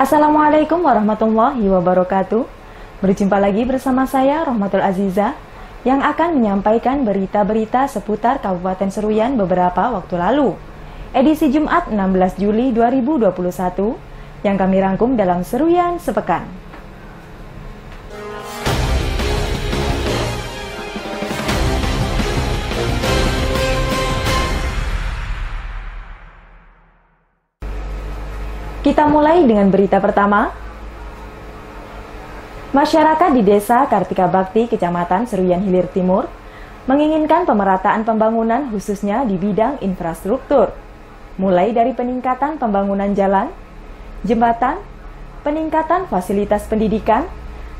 Assalamualaikum warahmatullahi wabarakatuh. Berjumpa lagi bersama saya Rohmatul Aziza yang akan menyampaikan berita-berita seputar Kabupaten Seruyan beberapa waktu lalu. Edisi Jumat 16 Juli 2021 yang kami rangkum dalam Seruyan Sepekan. Kita mulai dengan berita pertama. Masyarakat di Desa Kartika Bakti, Kecamatan Seruyan Hilir Timur, menginginkan pemerataan pembangunan khususnya di bidang infrastruktur, mulai dari peningkatan pembangunan jalan, jembatan, peningkatan fasilitas pendidikan,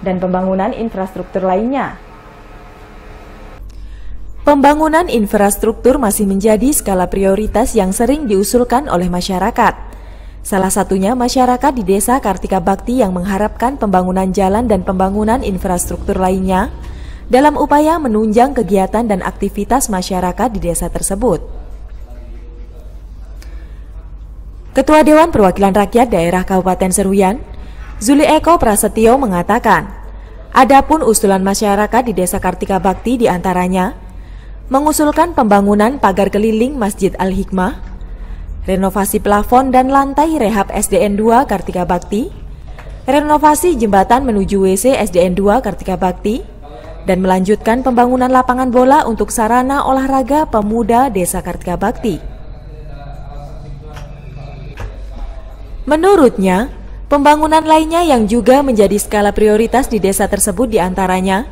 dan pembangunan infrastruktur lainnya. Pembangunan infrastruktur masih menjadi skala prioritas yang sering diusulkan oleh masyarakat. Salah satunya masyarakat di Desa Kartika Bakti yang mengharapkan pembangunan jalan dan pembangunan infrastruktur lainnya dalam upaya menunjang kegiatan dan aktivitas masyarakat di desa tersebut. Ketua Dewan Perwakilan Rakyat Daerah Kabupaten Seruyan, Zuli Eko Prasetyo mengatakan, adapun usulan masyarakat di Desa Kartika Bakti diantaranya mengusulkan pembangunan pagar keliling Masjid Al-Hikmah, renovasi plafon dan lantai rehab SDN 2 Kartika Bakti, renovasi jembatan menuju WC SDN 2 Kartika Bakti, dan melanjutkan pembangunan lapangan bola untuk sarana olahraga pemuda Desa Kartika Bakti. Menurutnya, pembangunan lainnya yang juga menjadi skala prioritas di desa tersebut diantaranya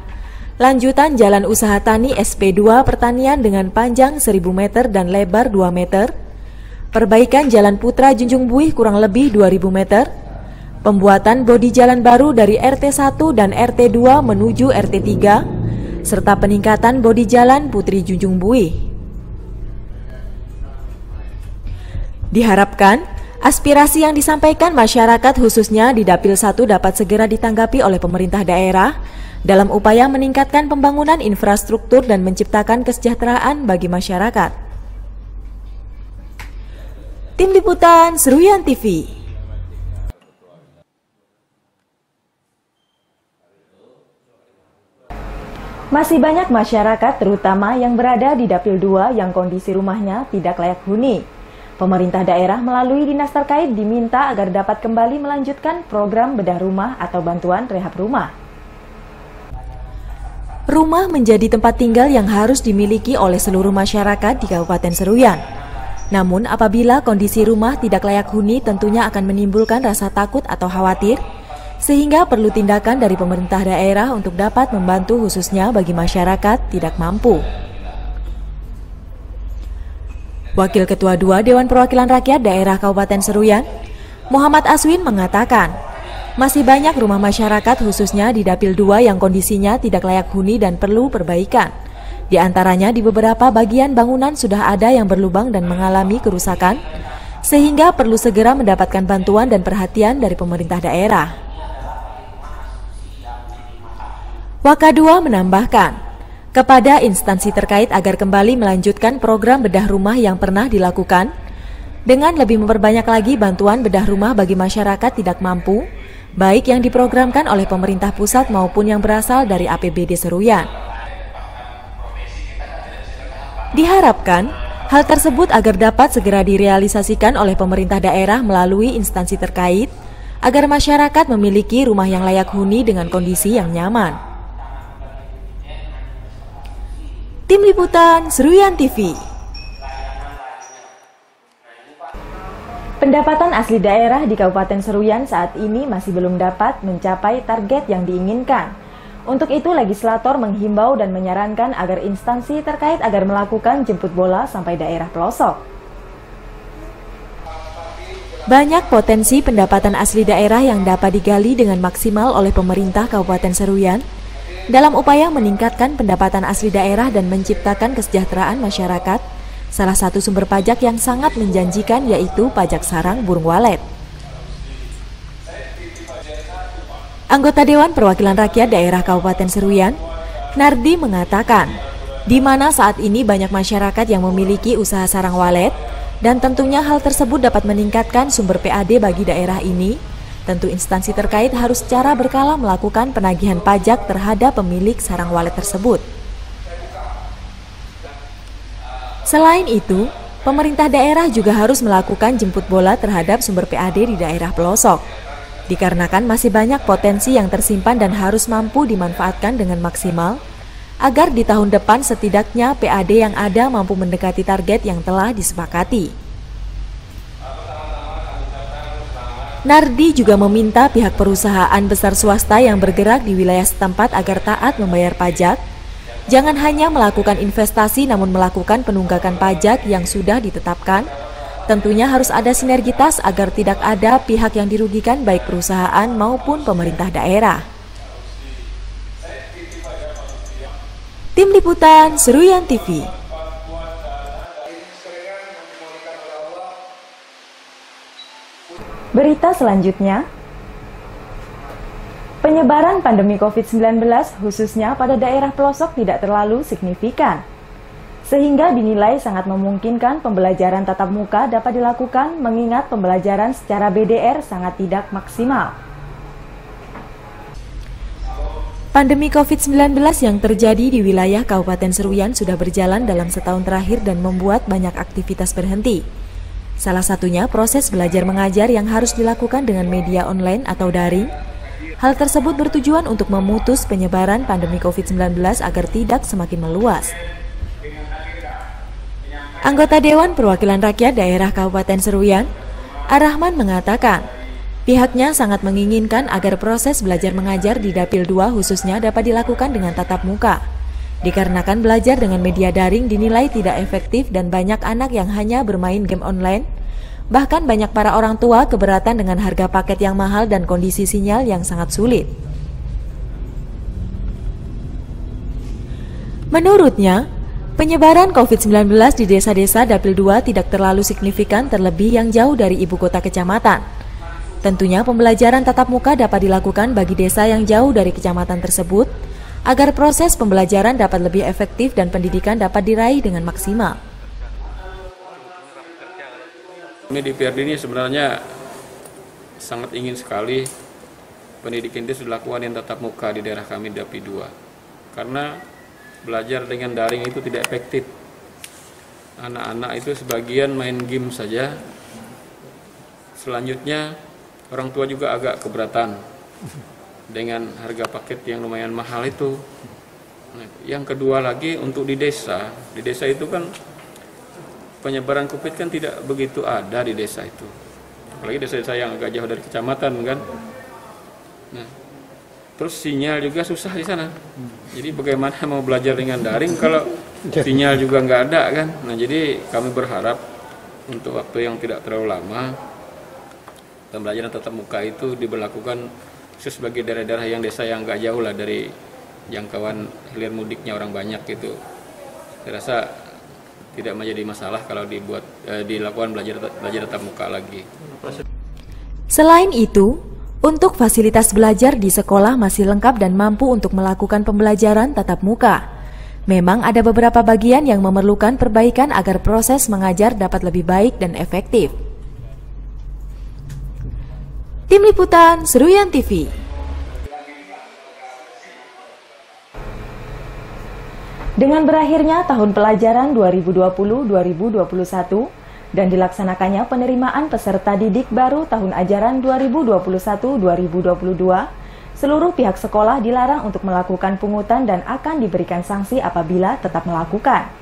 lanjutan jalan usaha tani SP2 pertanian dengan panjang 1000 meter dan lebar 2 meter, perbaikan Jalan Putra Junjung Buih kurang lebih 2000 meter, pembuatan bodi jalan baru dari RT1 dan RT2 menuju RT3, serta peningkatan bodi jalan Putri Junjung Buih. Diharapkan, aspirasi yang disampaikan masyarakat khususnya di Dapil 1 dapat segera ditanggapi oleh pemerintah daerah dalam upaya meningkatkan pembangunan infrastruktur dan menciptakan kesejahteraan bagi masyarakat. Tim Liputan Seruyan TV. Masih banyak masyarakat terutama yang berada di Dapil 2 yang kondisi rumahnya tidak layak huni. Pemerintah daerah melalui dinas terkait diminta agar dapat kembali melanjutkan program bedah rumah atau bantuan rehab rumah. Rumah menjadi tempat tinggal yang harus dimiliki oleh seluruh masyarakat di Kabupaten Seruyan. Namun apabila kondisi rumah tidak layak huni tentunya akan menimbulkan rasa takut atau khawatir, sehingga perlu tindakan dari pemerintah daerah untuk dapat membantu khususnya bagi masyarakat tidak mampu. Wakil Ketua 2 Dewan Perwakilan Rakyat Daerah Kabupaten Seruyan, Muhammad Aswin mengatakan, masih banyak rumah masyarakat khususnya di Dapil 2 yang kondisinya tidak layak huni dan perlu perbaikan. Di antaranya di beberapa bagian bangunan sudah ada yang berlubang dan mengalami kerusakan, sehingga perlu segera mendapatkan bantuan dan perhatian dari pemerintah daerah. Wakadua menambahkan, kepada instansi terkait agar kembali melanjutkan program bedah rumah yang pernah dilakukan, dengan lebih memperbanyak lagi bantuan bedah rumah bagi masyarakat tidak mampu, baik yang diprogramkan oleh pemerintah pusat maupun yang berasal dari APBD Seruyan. Diharapkan, hal tersebut agar dapat segera direalisasikan oleh pemerintah daerah melalui instansi terkait, agar masyarakat memiliki rumah yang layak huni dengan kondisi yang nyaman. Tim Liputan Seruyan TV. Pendapatan asli daerah di Kabupaten Seruyan saat ini masih belum dapat mencapai target yang diinginkan. Untuk itu, legislator menghimbau dan menyarankan agar instansi terkait agar melakukan jemput bola sampai daerah pelosok. Banyak potensi pendapatan asli daerah yang dapat digali dengan maksimal oleh pemerintah Kabupaten Seruyan dalam upaya meningkatkan pendapatan asli daerah dan menciptakan kesejahteraan masyarakat. Salah satu sumber pajak yang sangat menjanjikan yaitu pajak sarang burung walet. Anggota Dewan Perwakilan Rakyat Daerah Kabupaten Seruyan, Nardi mengatakan, di mana saat ini banyak masyarakat yang memiliki usaha sarang walet, dan tentunya hal tersebut dapat meningkatkan sumber PAD bagi daerah ini, Tentu instansi terkait harus secara berkala melakukan penagihan pajak terhadap pemilik sarang walet tersebut. Selain itu, pemerintah daerah juga harus melakukan jemput bola terhadap sumber PAD di daerah pelosok, dikarenakan masih banyak potensi yang tersimpan dan harus mampu dimanfaatkan dengan maksimal, agar di tahun depan setidaknya PAD yang ada mampu mendekati target yang telah disepakati. Nardi juga meminta pihak perusahaan besar swasta yang bergerak di wilayah setempat agar taat membayar pajak, jangan hanya melakukan investasi namun melakukan penunggakan pajak yang sudah ditetapkan. Tentunya harus ada sinergitas agar tidak ada pihak yang dirugikan baik perusahaan maupun pemerintah daerah. Tim Liputan Seruyan TV. Berita selanjutnya, penyebaran pandemi COVID-19 khususnya pada daerah pelosok tidak terlalu signifikan, sehingga dinilai sangat memungkinkan pembelajaran tatap muka dapat dilakukan mengingat pembelajaran secara BDR sangat tidak maksimal. Pandemi COVID-19 yang terjadi di wilayah Kabupaten Seruyan sudah berjalan dalam setahun terakhir dan membuat banyak aktivitas berhenti. Salah satunya proses belajar mengajar yang harus dilakukan dengan media online atau daring. Hal tersebut bertujuan untuk memutus penyebaran pandemi COVID-19 agar tidak semakin meluas. Anggota Dewan Perwakilan Rakyat Daerah Kabupaten Seruyan, Ar-Rahman mengatakan, pihaknya sangat menginginkan agar proses belajar mengajar di Dapil 2 khususnya dapat dilakukan dengan tatap muka. Dikarenakan belajar dengan media daring dinilai tidak efektif dan banyak anak yang hanya bermain game online. Bahkan banyak para orang tua keberatan dengan harga paket yang mahal dan kondisi sinyal yang sangat sulit. Menurutnya, penyebaran COVID-19 di desa-desa Dapil 2 tidak terlalu signifikan terlebih yang jauh dari ibu kota kecamatan. Tentunya pembelajaran tatap muka dapat dilakukan bagi desa yang jauh dari kecamatan tersebut, agar proses pembelajaran dapat lebih efektif dan pendidikan dapat diraih dengan maksimal. Kami di PRD ini sebenarnya sangat ingin sekali pendidikan itu dilakukan yang tatap muka di daerah kami Dapil 2. Karena belajar dengan daring itu tidak efektif. Anak-anak itu sebagian main game saja. Selanjutnya orang tua juga agak keberatan dengan harga paket yang lumayan mahal itu. Nah, yang kedua lagi untuk di desa itu kan penyebaran COVID kan tidak begitu ada di desa itu. Apalagi desa-desa yang agak jauh dari kecamatan kan. Nah, terus sinyal juga susah di sana. Jadi bagaimana mau belajar dengan daring kalau sinyal juga nggak ada kan. Nah, jadi kami berharap untuk waktu yang tidak terlalu lama pembelajaran tatap muka itu diberlakukan khusus bagi daerah-daerah yang desa yang nggak jauh lah dari jangkauan hilir mudiknya orang banyak gitu. Saya rasa tidak menjadi masalah kalau dilakukan belajar tatap muka lagi. Selain itu, untuk fasilitas belajar di sekolah masih lengkap dan mampu untuk melakukan pembelajaran tatap muka. Memang ada beberapa bagian yang memerlukan perbaikan agar proses mengajar dapat lebih baik dan efektif. Tim Liputan Seruyan TV. Dengan berakhirnya tahun pelajaran 2020-2021 dan dilaksanakannya penerimaan peserta didik baru tahun ajaran 2021-2022, seluruh pihak sekolah dilarang untuk melakukan pungutan dan akan diberikan sanksi apabila tetap melakukan.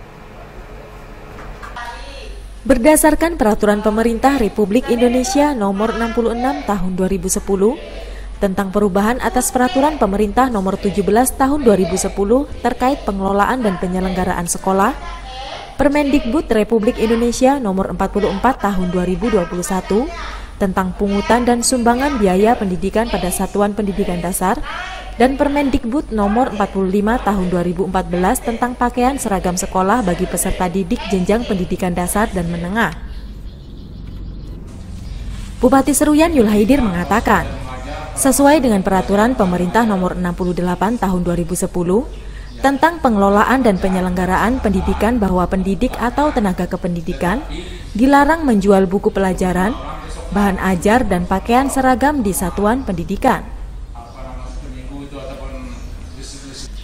Berdasarkan Peraturan Pemerintah Republik Indonesia Nomor 66 Tahun 2010 tentang perubahan atas Peraturan Pemerintah Nomor 17 Tahun 2010 terkait pengelolaan dan penyelenggaraan sekolah, Permendikbud Republik Indonesia Nomor 44 Tahun 2021 tentang pungutan dan sumbangan biaya pendidikan pada satuan pendidikan dasar, dan Permendikbud Nomor 45 Tahun 2014 tentang pakaian seragam sekolah bagi peserta didik jenjang pendidikan dasar dan menengah. Bupati Seruyan Yulhaidir mengatakan, sesuai dengan Peraturan Pemerintah Nomor 68 Tahun 2010, tentang pengelolaan dan penyelenggaraan pendidikan bahwa pendidik atau tenaga kependidikan dilarang menjual buku pelajaran, bahan ajar dan pakaian seragam di satuan pendidikan.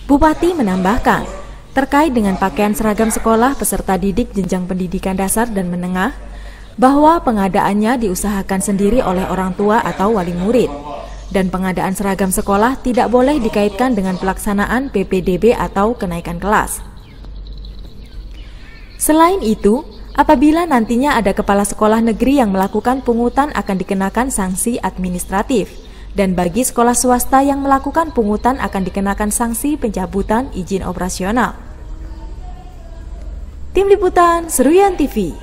Bupati menambahkan, terkait dengan pakaian seragam sekolah peserta didik jenjang pendidikan dasar dan menengah, bahwa pengadaannya diusahakan sendiri oleh orang tua atau wali murid, dan pengadaan seragam sekolah tidak boleh dikaitkan dengan pelaksanaan PPDB atau kenaikan kelas. Selain itu, apabila nantinya ada kepala sekolah negeri yang melakukan pungutan akan dikenakan sanksi administratif, dan bagi sekolah swasta yang melakukan pungutan akan dikenakan sanksi pencabutan izin operasional. Tim Liputan Seruyan TV.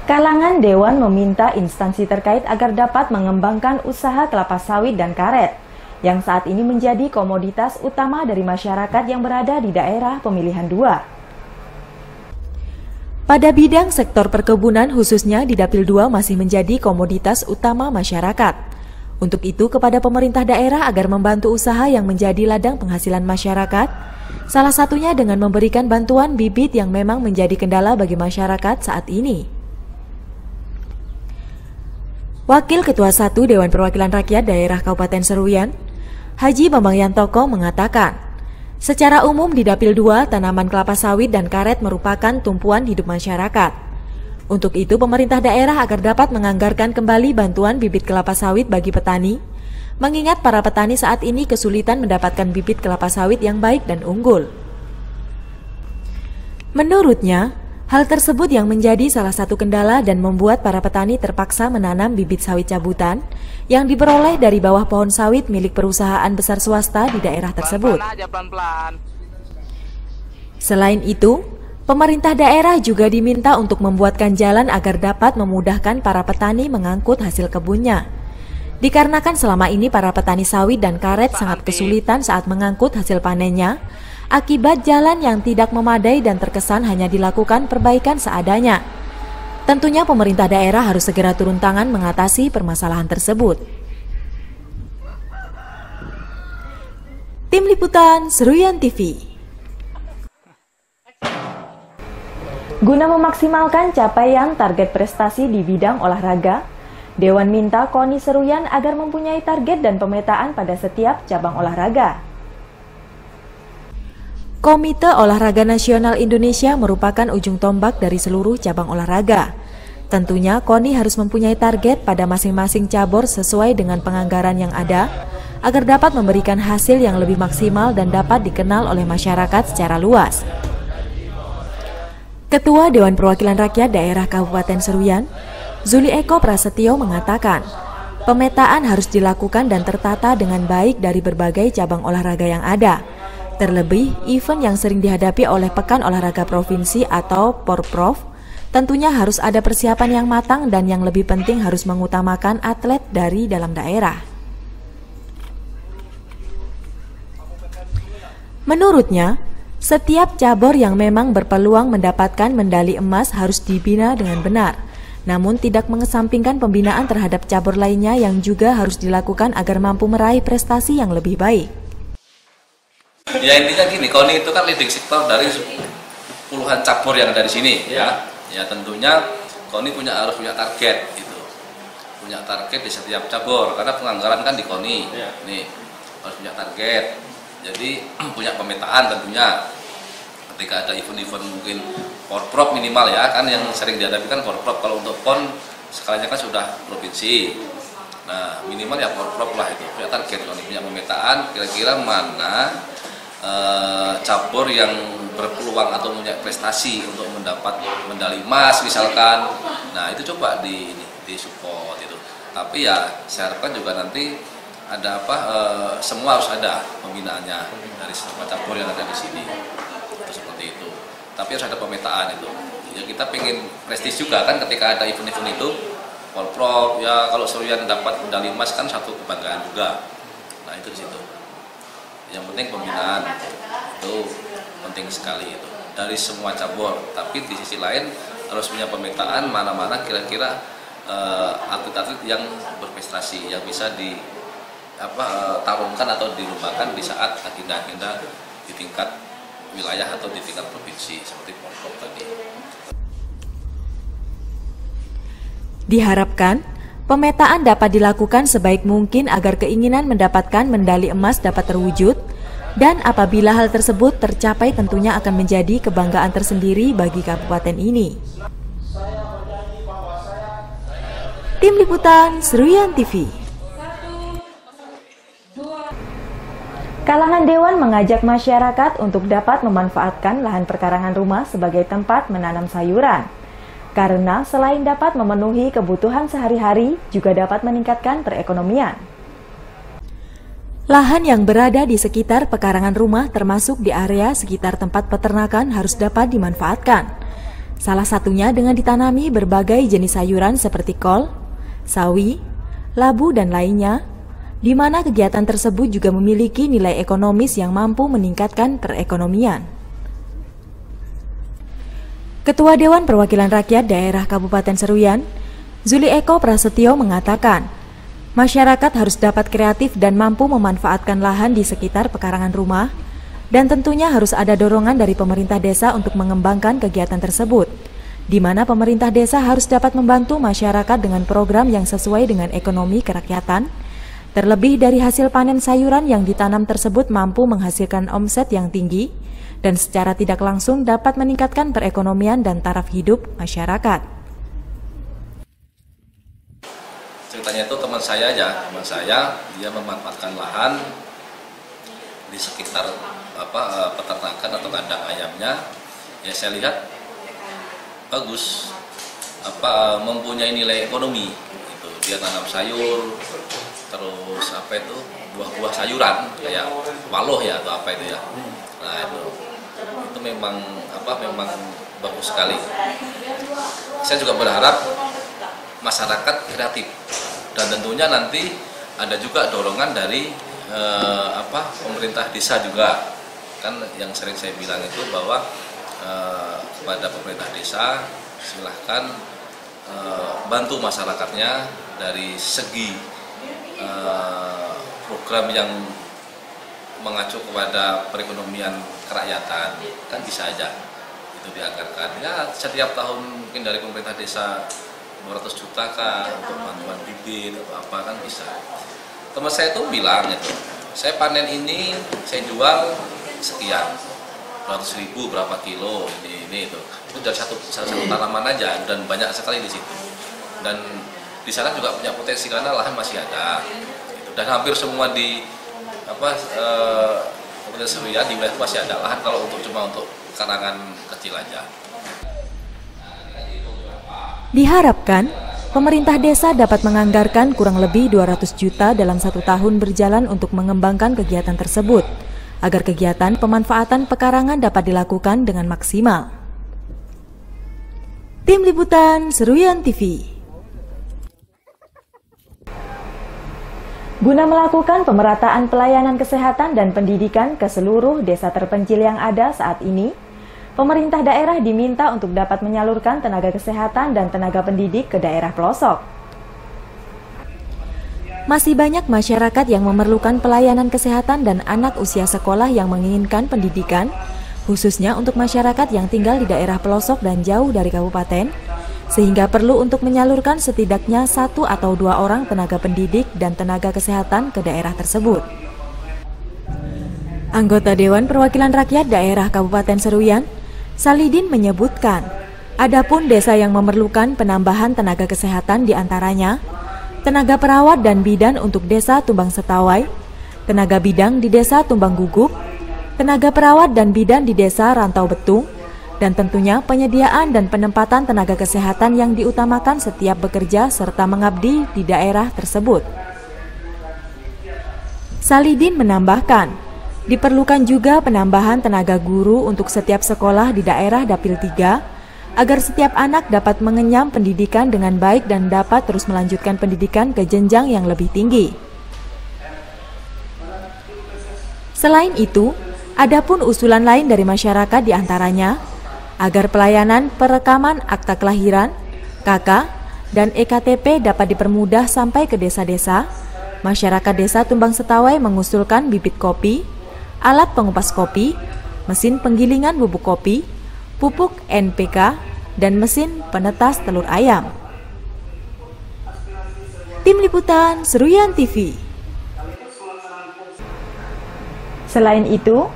Kalangan Dewan meminta instansi terkait agar dapat mengembangkan usaha kelapa sawit dan karet, yang saat ini menjadi komoditas utama dari masyarakat yang berada di daerah pemilihan 2. Pada bidang sektor perkebunan khususnya di Dapil 2 masih menjadi komoditas utama masyarakat. Untuk itu kepada pemerintah daerah agar membantu usaha yang menjadi ladang penghasilan masyarakat, salah satunya dengan memberikan bantuan bibit yang memang menjadi kendala bagi masyarakat saat ini. Wakil Ketua 1 Dewan Perwakilan Rakyat Daerah Kabupaten Seruyan, Haji Bambang Yantoko mengatakan, secara umum di Dapil 2, tanaman kelapa sawit dan karet merupakan tumpuan hidup masyarakat. Untuk itu, pemerintah daerah agar dapat menganggarkan kembali bantuan bibit kelapa sawit bagi petani, mengingat para petani saat ini kesulitan mendapatkan bibit kelapa sawit yang baik dan unggul. Menurutnya, hal tersebut yang menjadi salah satu kendala dan membuat para petani terpaksa menanam bibit sawit cabutan yang diperoleh dari bawah pohon sawit milik perusahaan besar swasta di daerah tersebut. Selain itu, pemerintah daerah juga diminta untuk membuatkan jalan agar dapat memudahkan para petani mengangkut hasil kebunnya. Dikarenakan selama ini para petani sawit dan karet sangat kesulitan saat mengangkut hasil panennya, akibat jalan yang tidak memadai dan terkesan hanya dilakukan perbaikan seadanya. Tentunya pemerintah daerah harus segera turun tangan mengatasi permasalahan tersebut. Tim Liputan Seruyan TV. Guna memaksimalkan capaian target prestasi di bidang olahraga, Dewan minta KONI Seruyan agar mempunyai target dan pemetaan pada setiap cabang olahraga. Komite Olahraga Nasional Indonesia merupakan ujung tombak dari seluruh cabang olahraga. Tentunya KONI harus mempunyai target pada masing-masing cabur sesuai dengan penganggaran yang ada, agar dapat memberikan hasil yang lebih maksimal dan dapat dikenal oleh masyarakat secara luas. Ketua Dewan Perwakilan Rakyat Daerah Kabupaten Seruyan, Zuli Eko Prasetyo mengatakan, pemetaan harus dilakukan dan tertata dengan baik dari berbagai cabang olahraga yang ada. Terlebih, event yang sering dihadapi oleh Pekan Olahraga Provinsi atau Porprov, tentunya harus ada persiapan yang matang dan yang lebih penting harus mengutamakan atlet dari dalam daerah. Menurutnya, setiap cabur yang memang berpeluang mendapatkan medali emas harus dibina dengan benar, namun tidak mengesampingkan pembinaan terhadap cabur lainnya yang juga harus dilakukan agar mampu meraih prestasi yang lebih baik. Ya intinya gini, KONI itu kan leading sektor dari puluhan cabur yang ada di sini, ya tentunya KONI harus punya target, gitu, punya target di setiap cabur, karena penganggaran kan di KONI, nih harus punya target, jadi punya pemetaan tentunya. Ketika ada event-event mungkin Porprov minimal ya, kan yang sering dihadapi kan Porprov, kalau untuk PON skalanya kan sudah provinsi. Nah minimal ya Porprov lah itu, punya target, KONI punya pemetaan, kira-kira mana cabur yang berpeluang atau punya prestasi untuk mendapat medali emas misalkan. Nah itu coba di support itu. Tapi ya saya harapkan juga nanti ada semua harus ada pembinaannya dari semua cabur yang ada di sini. Seperti itu. Tapi harus ada pemetaan itu. Ya kita pengen prestis juga kan ketika ada event-event itu. Porprov ya, kalau Seruyan dapat medali emas kan satu kebanggaan juga. Nah itu di situ. Yang penting pembinaan itu penting sekali itu dari semua cabur. Tapi di sisi lain harus punya pemetaan mana-mana kira-kira atlet-atlet yang berprestasi yang bisa tarungkan atau dirumahkan di saat agenda-agenda di tingkat wilayah atau di tingkat provinsi seperti Pemprov tadi. Diharapkan pemetaan dapat dilakukan sebaik mungkin agar keinginan mendapatkan medali emas dapat terwujud, dan apabila hal tersebut tercapai tentunya akan menjadi kebanggaan tersendiri bagi kabupaten ini. Tim Liputan Seruyan TV. Kalangan Dewan mengajak masyarakat untuk dapat memanfaatkan lahan perkarangan rumah sebagai tempat menanam sayuran. Karena selain dapat memenuhi kebutuhan sehari-hari, juga dapat meningkatkan perekonomian. Lahan yang berada di sekitar pekarangan rumah termasuk di area sekitar tempat peternakan harus dapat dimanfaatkan. Salah satunya dengan ditanami berbagai jenis sayuran seperti kol, sawi, labu, dan lainnya, di mana kegiatan tersebut juga memiliki nilai ekonomis yang mampu meningkatkan perekonomian. Ketua Dewan Perwakilan Rakyat Daerah Kabupaten Seruyan, Zuli Eko Prasetyo mengatakan, masyarakat harus dapat kreatif dan mampu memanfaatkan lahan di sekitar pekarangan rumah, dan tentunya harus ada dorongan dari pemerintah desa untuk mengembangkan kegiatan tersebut, di mana pemerintah desa harus dapat membantu masyarakat dengan program yang sesuai dengan ekonomi kerakyatan, terlebih dari hasil panen sayuran yang ditanam tersebut mampu menghasilkan omset yang tinggi, dan secara tidak langsung dapat meningkatkan perekonomian dan taraf hidup masyarakat. Ceritanya itu teman saya dia memanfaatkan lahan di sekitar peternakan atau kandang ayamnya. Ya saya lihat bagus, mempunyai nilai ekonomi. Itu dia tanam sayur, terus buah-buah sayuran kayak waloh ya atau apa itu ya. Nah itu memang bagus sekali. Saya juga berharap masyarakat kreatif, dan tentunya nanti ada juga dorongan dari pemerintah desa juga. Kan yang sering saya bilang itu bahwa kepada pemerintah desa silahkan bantu masyarakatnya dari segi program yang mengacu kepada perekonomian kerakyatan, kan bisa aja itu dianggarkan. Ya setiap tahun mungkin dari pemerintah desa 200 juta kah untuk bantuan bibit atau apa, kan bisa. Teman saya tuh bilang itu, saya panen ini saya jual sekian, 100.000 berapa kilo ini itu dari satu tanaman aja, dan banyak sekali di situ. Dan di sana juga punya potensi karena lahan masih ada, gitu. Dan hampir semua di Kabupaten Seruyan di wilayah masih ada lahan kalau cuma untuk karangan kecil aja. Diharapkan pemerintah desa dapat menganggarkan kurang lebih 200 juta dalam 1 tahun berjalan untuk mengembangkan kegiatan tersebut, agar kegiatan pemanfaatan pekarangan dapat dilakukan dengan maksimal. Tim Liputan Seruyan TV. Guna melakukan pemerataan pelayanan kesehatan dan pendidikan ke seluruh desa terpencil yang ada saat ini, pemerintah daerah diminta untuk dapat menyalurkan tenaga kesehatan dan tenaga pendidik ke daerah pelosok. Masih banyak masyarakat yang memerlukan pelayanan kesehatan dan anak usia sekolah yang menginginkan pendidikan, khususnya untuk masyarakat yang tinggal di daerah pelosok dan jauh dari kabupaten, sehingga perlu untuk menyalurkan setidaknya 1 atau 2 orang tenaga pendidik dan tenaga kesehatan ke daerah tersebut. Anggota Dewan Perwakilan Rakyat Daerah Kabupaten Seruyan, Salidin menyebutkan, adapun desa yang memerlukan penambahan tenaga kesehatan diantaranya tenaga perawat dan bidan untuk desa Tumbang Setawai, tenaga bidang di desa Tumbang Guguk, tenaga perawat dan bidan di desa Rantau Betung, dan tentunya penyediaan dan penempatan tenaga kesehatan yang diutamakan setiap bekerja serta mengabdi di daerah tersebut. Salidin menambahkan, diperlukan juga penambahan tenaga guru untuk setiap sekolah di daerah Dapil 3, agar setiap anak dapat mengenyam pendidikan dengan baik dan dapat terus melanjutkan pendidikan ke jenjang yang lebih tinggi. Selain itu, adapun usulan lain dari masyarakat diantaranya, agar pelayanan perekaman akta kelahiran, KK, dan EKTP dapat dipermudah sampai ke desa-desa, Masyarakat Desa Tumbang Setawai mengusulkan bibit kopi, alat pengupas kopi, mesin penggilingan bubuk kopi, pupuk NPK, dan mesin penetas telur ayam. Tim Liputan Seruyan TV. Selain itu,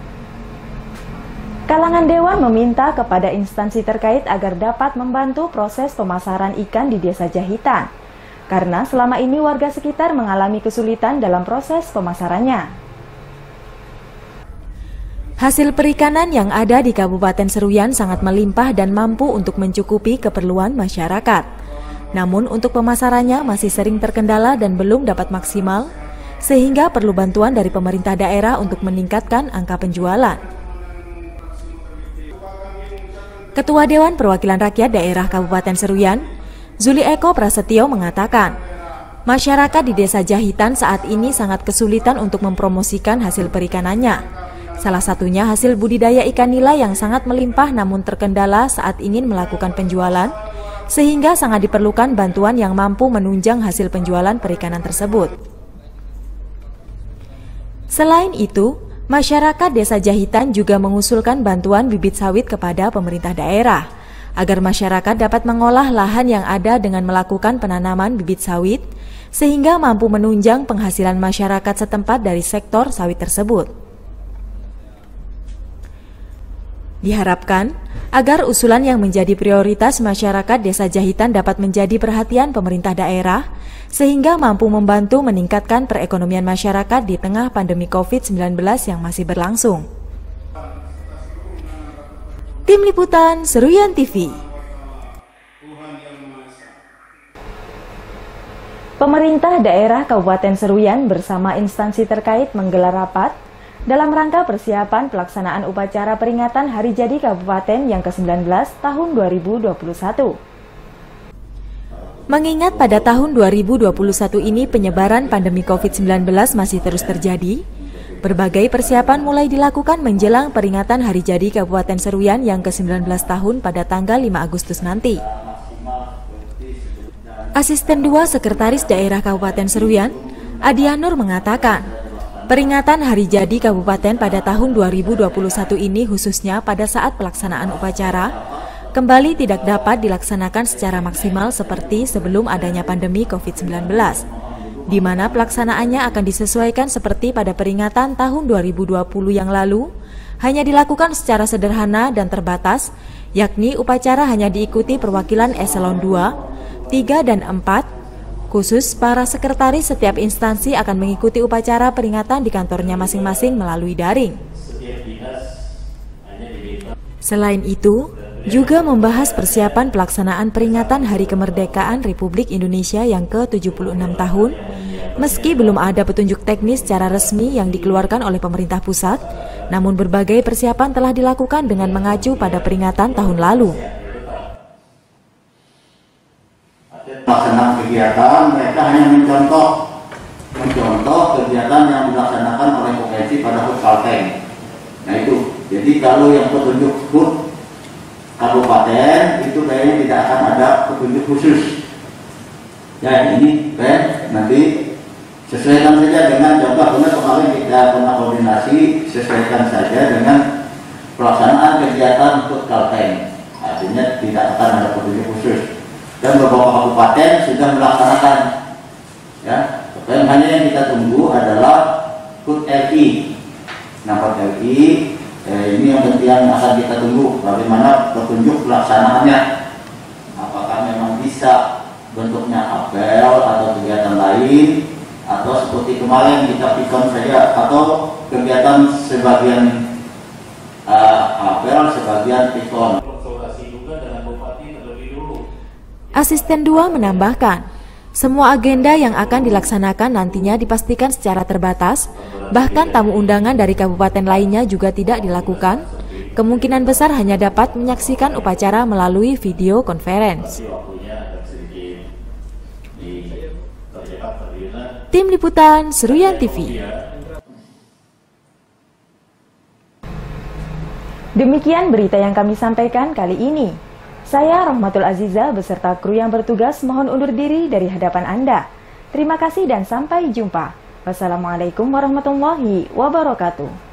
kalangan dewan meminta kepada instansi terkait agar dapat membantu proses pemasaran ikan di Desa Jahitan, karena selama ini warga sekitar mengalami kesulitan dalam proses pemasarannya. Hasil perikanan yang ada di Kabupaten Seruyan sangat melimpah dan mampu untuk mencukupi keperluan masyarakat. Namun untuk pemasarannya masih sering terkendala dan belum dapat maksimal, sehingga perlu bantuan dari pemerintah daerah untuk meningkatkan angka penjualan. Ketua Dewan Perwakilan Rakyat Daerah Kabupaten Seruyan, Zuli Eko Prasetyo mengatakan, masyarakat di Desa Jahitan saat ini sangat kesulitan untuk mempromosikan hasil perikanannya. Salah satunya hasil budidaya ikan nila yang sangat melimpah namun terkendala saat ingin melakukan penjualan, sehingga sangat diperlukan bantuan yang mampu menunjang hasil penjualan perikanan tersebut. Selain itu, masyarakat Desa Jahitan juga mengusulkan bantuan bibit sawit kepada pemerintah daerah, agar masyarakat dapat mengolah lahan yang ada dengan melakukan penanaman bibit sawit, sehingga mampu menunjang penghasilan masyarakat setempat dari sektor sawit tersebut. Diharapkan agar usulan yang menjadi prioritas masyarakat Desa Jahitan dapat menjadi perhatian pemerintah daerah, sehingga mampu membantu meningkatkan perekonomian masyarakat di tengah pandemi COVID-19 yang masih berlangsung. Tim Liputan Seruyan TV. Pemerintah daerah Kabupaten Seruyan bersama instansi terkait menggelar rapat dalam rangka persiapan pelaksanaan upacara peringatan Hari Jadi Kabupaten yang ke-19 tahun 2021. Mengingat pada tahun 2021 ini penyebaran pandemi COVID-19 masih terus terjadi, berbagai persiapan mulai dilakukan menjelang peringatan Hari Jadi Kabupaten Seruyan yang ke-19 tahun pada tanggal 5 Agustus nanti. Asisten 2 Sekretaris Daerah Kabupaten Seruyan, Adianur mengatakan, peringatan Hari Jadi Kabupaten pada tahun 2021 ini khususnya pada saat pelaksanaan upacara kembali tidak dapat dilaksanakan secara maksimal seperti sebelum adanya pandemi COVID-19, di mana pelaksanaannya akan disesuaikan seperti pada peringatan tahun 2020 yang lalu, hanya dilakukan secara sederhana dan terbatas, yakni upacara hanya diikuti perwakilan eselon 2, 3, dan 4, khusus para sekretaris setiap instansi akan mengikuti upacara peringatan di kantornya masing-masing melalui daring. Selain itu, juga membahas persiapan pelaksanaan peringatan Hari Kemerdekaan Republik Indonesia yang ke-76 tahun, meski belum ada petunjuk teknis secara resmi yang dikeluarkan oleh pemerintah pusat, namun berbagai persiapan telah dilakukan dengan mengacu pada peringatan tahun lalu. Pelaksanaan kegiatan, mereka hanya mencontoh kegiatan yang dilaksanakan oleh provinsi pada HUT Kalteng. Nah itu, jadi kalau yang petunjuk HUT Kabupaten itu kayaknya tidak akan ada petunjuk khusus. Ya ini nanti sesuaikan saja dengan contoh, kemarin kita pernah koordinasi, sesuaikan saja dengan pelaksanaan kegiatan HUT Kalteng. Artinya tidak akan ada petunjuk khusus. Dan beberapa kabupaten sudah melaksanakan, ya. Dan hanya yang kita tunggu adalah HUT RI. Nah, HUT RI ini yang akan kita tunggu bagaimana petunjuk pelaksanaannya. Apakah memang bisa bentuknya apel atau kegiatan lain, atau seperti kemarin kita pikon saja, atau kegiatan sebagian apel, sebagian pikon. Asisten 2 menambahkan, semua agenda yang akan dilaksanakan nantinya dipastikan secara terbatas, bahkan tamu undangan dari kabupaten lainnya juga tidak dilakukan. Kemungkinan besar hanya dapat menyaksikan upacara melalui video conference. Tim Liputan Seruyan TV. Demikian berita yang kami sampaikan kali ini. Saya Rahmatul Aziza beserta kru yang bertugas mohon undur diri dari hadapan Anda. Terima kasih dan sampai jumpa. Wassalamualaikum warahmatullahi wabarakatuh.